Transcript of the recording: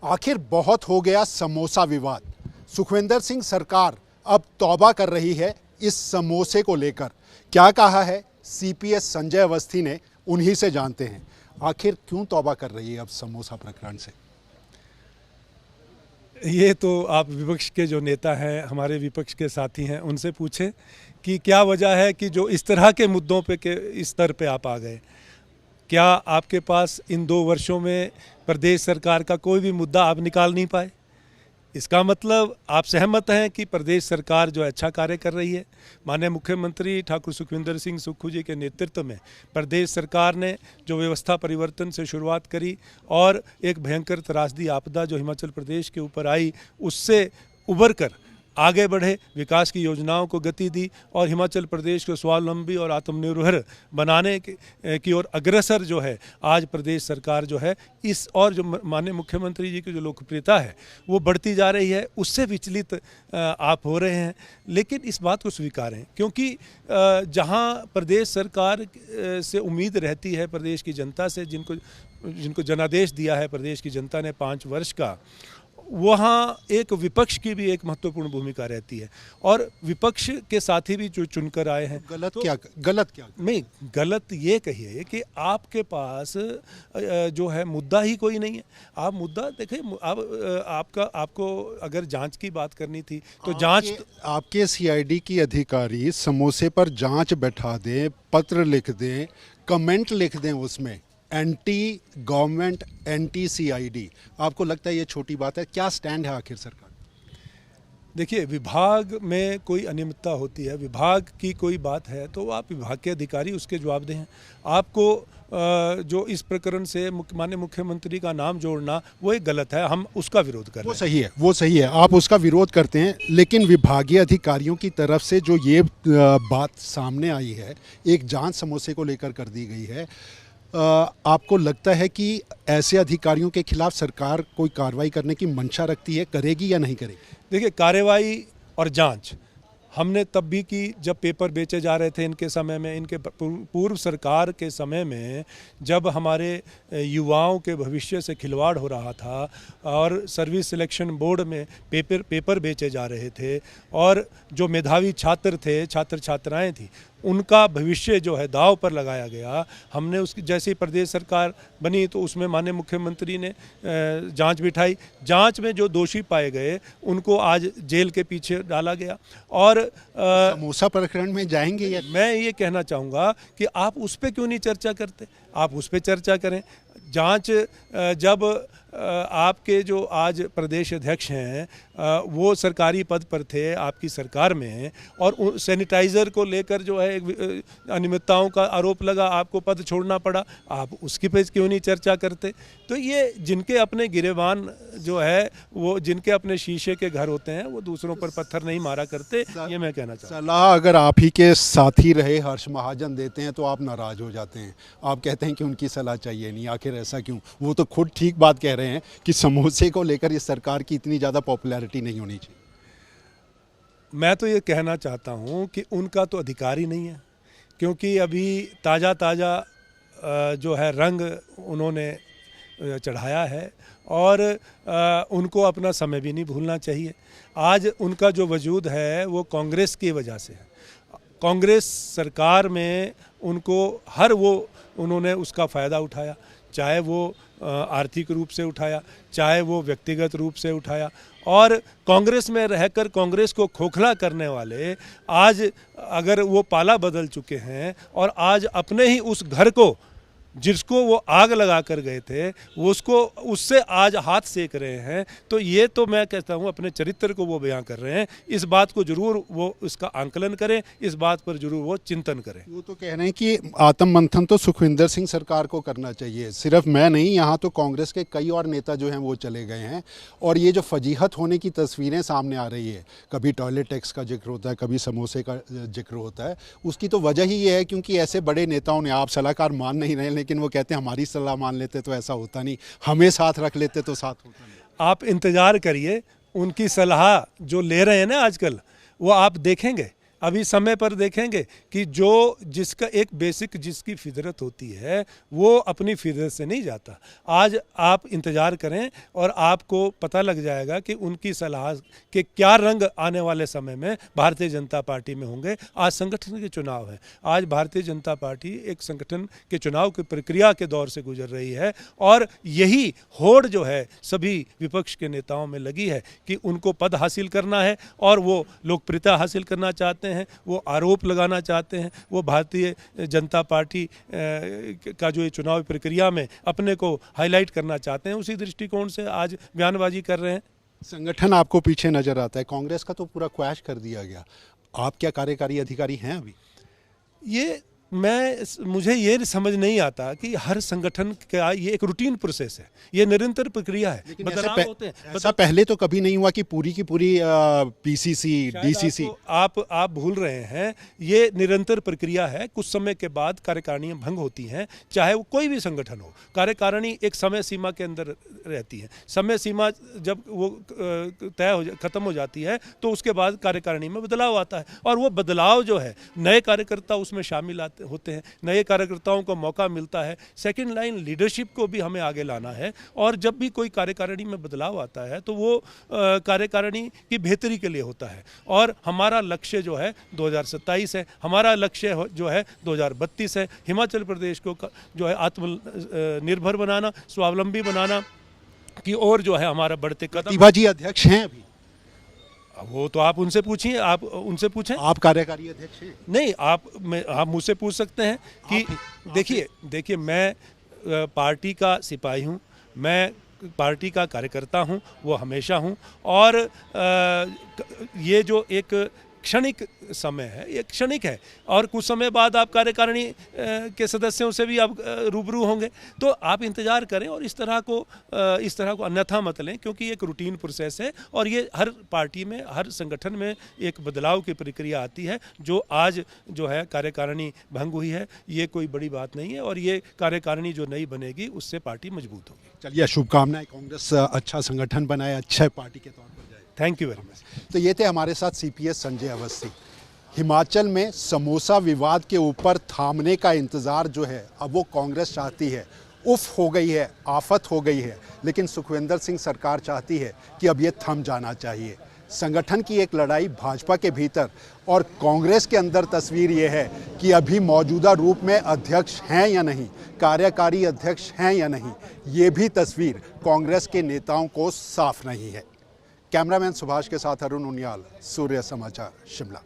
आखिर बहुत हो गया समोसा विवाद। सुखविंदर सिंह सरकार अब तौबा कर रही है इस समोसे को लेकर। क्या कहा है सीपीएस संजय अवस्थी ने, उन्हीं से जानते हैं आखिर क्यों तौबा कर रही है अब समोसा प्रकरण से। ये तो आप विपक्ष के जो नेता हैं, हमारे विपक्ष के साथी हैं, उनसे पूछें कि क्या वजह है कि जो इस तरह के मुद्दों पे के इस स्तर पे आप आ गए। क्या आपके पास इन 2 वर्षों में प्रदेश सरकार का कोई भी मुद्दा आप निकाल नहीं पाए? इसका मतलब आप सहमत हैं कि प्रदेश सरकार जो अच्छा कार्य कर रही है। माननीय मुख्यमंत्री ठाकुर सुखविंदर सिंह सुक्खू जी के नेतृत्व में प्रदेश सरकार ने जो व्यवस्था परिवर्तन से शुरुआत करी और एक भयंकर त्रासदी आपदा जो हिमाचल प्रदेश के ऊपर आई, उससे उबर कर आगे बढ़े, विकास की योजनाओं को गति दी और हिमाचल प्रदेश को स्वावलंबी और आत्मनिर्भर बनाने की ओर अग्रसर जो है आज प्रदेश सरकार जो है इस और जो माननीय मुख्यमंत्री जी की जो लोकप्रियता है वो बढ़ती जा रही है, उससे विचलित आप हो रहे हैं। लेकिन इस बात को स्वीकारें, क्योंकि जहां प्रदेश सरकार से उम्मीद रहती है प्रदेश की जनता से, जिनको जनादेश दिया है प्रदेश की जनता ने 5 वर्ष का, वहाँ एक विपक्ष की भी एक महत्वपूर्ण भूमिका रहती है और विपक्ष के साथी भी जो चुनकर आए हैं। गलत तो क्या नहीं, गलत ये कहिए कि आपके पास जो है मुद्दा ही कोई नहीं है। आप मुद्दा देखें, आपको अगर जांच की बात करनी थी तो जांच आपके सीआईडी की अधिकारी समोसे पर जांच बैठा दें, पत्र लिख दें, कमेंट लिख दें, उसमें एंटी गवर्नमेंट, एंटी सीआईडी। आपको लगता है ये छोटी बात है? क्या स्टैंड है आखिर सरकार? देखिए, विभाग में कोई अनियमितता होती है, विभाग की कोई बात है तो आप विभाग के अधिकारी उसके जवाब दें। आपको जो इस प्रकरण से माननीय मुख्यमंत्री का नाम जोड़ना वो एक गलत है, हम उसका विरोध कर रहे हैं। वो सही है, आप उसका विरोध करते हैं, लेकिन विभागीय अधिकारियों की तरफ से जो ये बात सामने आई है, एक जांच समोसे को लेकर कर दी गई है, आपको लगता है कि ऐसे अधिकारियों के खिलाफ सरकार कोई कार्रवाई करने की मंशा रखती है, करेगी या नहीं करेगी? देखिए, कार्रवाई और जांच हमने तब भी की जब पेपर बेचे जा रहे थे इनके समय में, इनके पूर्व सरकार के समय में, जब हमारे युवाओं के भविष्य से खिलवाड़ हो रहा था और सर्विस सिलेक्शन बोर्ड में पेपर बेचे जा रहे थे और जो मेधावी छात्र थे, छात्र छात्राएं थी, उनका भविष्य जो है दांव पर लगाया गया। हमने उसकी जैसे ही प्रदेश सरकार बनी तो उसमें माननीय मुख्यमंत्री ने जांच बिठाई। जांच में जो दोषी पाए गए उनको आज जेल के पीछे डाला गया। और समोसा प्रकरण में जाएंगे या? मैं ये कहना चाहूँगा कि आप उस पर क्यों नहीं चर्चा करते, आप उस पर चर्चा करें। जांच जब आपके जो आज प्रदेश अध्यक्ष हैं वो सरकारी पद पर थे आपकी सरकार में और सैनिटाइज़र को लेकर जो है अनियमितताओं का आरोप लगा, आपको पद छोड़ना पड़ा, आप उसकी पे क्यों नहीं चर्चा करते? तो ये जिनके अपने गिरेबान जो है, वो जिनके अपने शीशे के घर होते हैं, वो दूसरों पर पत्थर नहीं मारा करते, ये मैं कहना चाहता हूँ। सलाह अगर आप ही के साथी रहे हर्ष महाजन देते हैं तो आप नाराज़ हो जाते हैं, आप कहते हैं कि उनकी सलाह चाहिए नहीं। आखिर ऐसा क्यों? वो तो खुद ठीक बात कह रहे हैं कि समोसे को लेकर इस सरकार की इतनी ज़्यादा पॉपुलैरिटी नहीं होनी चाहिए। मैं तो ये कहना चाहता हूँ कि उनका तो अधिकार ही नहीं है, क्योंकि अभी ताज़ा जो है रंग उन्होंने चढ़ाया है और उनको अपना समय भी नहीं भूलना चाहिए। आज उनका जो वजूद है वो कांग्रेस की वजह से है। कांग्रेस सरकार में उनको उन्होंने उसका फ़ायदा उठाया, चाहे वो आर्थिक रूप से उठाया, चाहे वो व्यक्तिगत रूप से उठाया। और कांग्रेस में रहकर कांग्रेस को खोखला करने वाले आज अगर वो पाला बदल चुके हैं और आज अपने ही उस घर को, जिसको वो आग लगा कर गए थे, उससे आज हाथ सेक रहे हैं, तो ये तो मैं कहता हूँ अपने चरित्र को वो बयां कर रहे हैं। इस बात को जरूर वो इसका आंकलन करें, इस बात पर जरूर वो चिंतन करें। वो तो कह रहे हैं कि आत्ममंथन तो सुखविंदर सिंह सरकार को करना चाहिए, सिर्फ मैं नहीं, यहाँ तो कांग्रेस के कई और नेता जो हैं वो चले गए हैं। और ये जो फजीहत होने की तस्वीरें सामने आ रही है, कभी टॉयलेट टैक्स का जिक्र होता है, कभी समोसे का जिक्र होता है, उसकी तो वजह ही ये है क्योंकि ऐसे बड़े नेताओं ने, आप सलाहकार मान नहीं रहे लेकिन वो कहते हैं हमारी सलाह मान लेते तो ऐसा होता नहीं, हमें साथ रख लेते तो साथ होता नहीं। आप इंतज़ार करिए, उनकी सलाह जो ले रहे हैं ना आजकल, वो आप देखेंगे अभी समय पर देखेंगे कि जो जिसका एक बेसिक जिसकी फितरत होती है वो अपनी फितरत से नहीं जाता। आज आप इंतज़ार करें और आपको पता लग जाएगा कि उनकी सलाह के क्या रंग आने वाले समय में भारतीय जनता पार्टी में होंगे। आज संगठन के चुनाव है, आज भारतीय जनता पार्टी एक संगठन के चुनाव की प्रक्रिया के दौर से गुजर रही है और यही होड़ जो है सभी विपक्ष के नेताओं में लगी है कि उनको पद हासिल करना है और वो लोकप्रियता हासिल करना चाहते हैं, वो आरोप लगाना चाहते हैं, वो भारतीय जनता पार्टी का जो ये चुनाव प्रक्रिया में अपने को हाईलाइट करना चाहते हैं, उसी दृष्टिकोण से आज बयानबाजी कर रहे हैं। संगठन आपको पीछे नजर आता है, कांग्रेस का तो पूरा क्वैश कर दिया गया। आप क्या कार्यकारी अधिकारी हैं अभी? मुझे ये समझ नहीं आता कि हर संगठन का ये एक रूटीन प्रोसेस है, ये निरंतर प्रक्रिया है, बदलाव होते हैं। ऐसा पहले तो कभी नहीं हुआ कि पूरी की पूरी पीसीसी डीसीसी। आप भूल रहे हैं, ये निरंतर प्रक्रिया है। कुछ समय के बाद कार्यकारिणियां भंग होती हैं, चाहे वो कोई भी संगठन हो। कार्यकारिणी एक समय सीमा के अंदर रहती है, समय सीमा जब वो खत्म हो जाती है तो उसके बाद कार्यकारिणी में बदलाव आता है और वो बदलाव जो है नए कार्यकर्ता उसमें शामिल होते हैं, नए कार्यकर्ताओं को मौका मिलता है। सेकंड लाइन लीडरशिप को भी हमें आगे लाना है और जब भी कोई कार्यकारिणी में बदलाव आता है तो वो कार्यकारिणी की बेहतरी के लिए होता है। और हमारा लक्ष्य जो है 2027 है, हमारा लक्ष्य जो है 2032 है। हिमाचल प्रदेश को जो है आत्मनिर्भर बनाना, स्वावलंबी बनाना की ओर जो है हमारा बढ़ते कदम। प्रतिभा जी अध्यक्ष हैं अभी? वो तो आप उनसे पूछिए, आप उनसे पूछें। आप कार्यकारी अध्यक्ष हैं? नहीं, आप मुझसे पूछ सकते हैं कि देखिए मैं पार्टी का सिपाही हूँ, मैं पार्टी का कार्यकर्ता हूँ, वो हमेशा हूँ। और ये जो एक क्षणिक समय है, ये क्षणिक है और कुछ समय बाद आप कार्यकारिणी के सदस्यों से भी आप रूबरू होंगे। तो आप इंतज़ार करें और इस तरह को अन्यथा मत लें, क्योंकि एक रूटीन प्रोसेस है और ये हर पार्टी में, हर संगठन में एक बदलाव की प्रक्रिया आती है। जो आज जो है कार्यकारिणी भंग हुई है, ये कोई बड़ी बात नहीं है और ये कार्यकारिणी जो नई बनेगी उससे पार्टी मजबूत होगी। चलिए, शुभकामनाएं। कांग्रेस अच्छा संगठन बनाए, अच्छे पार्टी के तौर पर जाए। Thank you very much. तो ये थे हमारे साथ सीपीएस संजय अवस्थी। हिमाचल में समोसा विवाद के ऊपर थामने का इंतज़ार जो है अब वो कांग्रेस चाहती है। उफ हो गई है, आफत हो गई है, लेकिन सुखविंदर सिंह सरकार चाहती है कि अब ये थम जाना चाहिए। संगठन की एक लड़ाई भाजपा के भीतर और कांग्रेस के अंदर तस्वीर ये है कि अभी मौजूदा रूप में अध्यक्ष हैं या नहीं, कार्यकारी अध्यक्ष हैं या नहीं, ये भी तस्वीर कांग्रेस के नेताओं को साफ नहीं है। कैमरामैन सुभाष के साथ अरुण उनियाल, सूर्य समाचार, शिमला।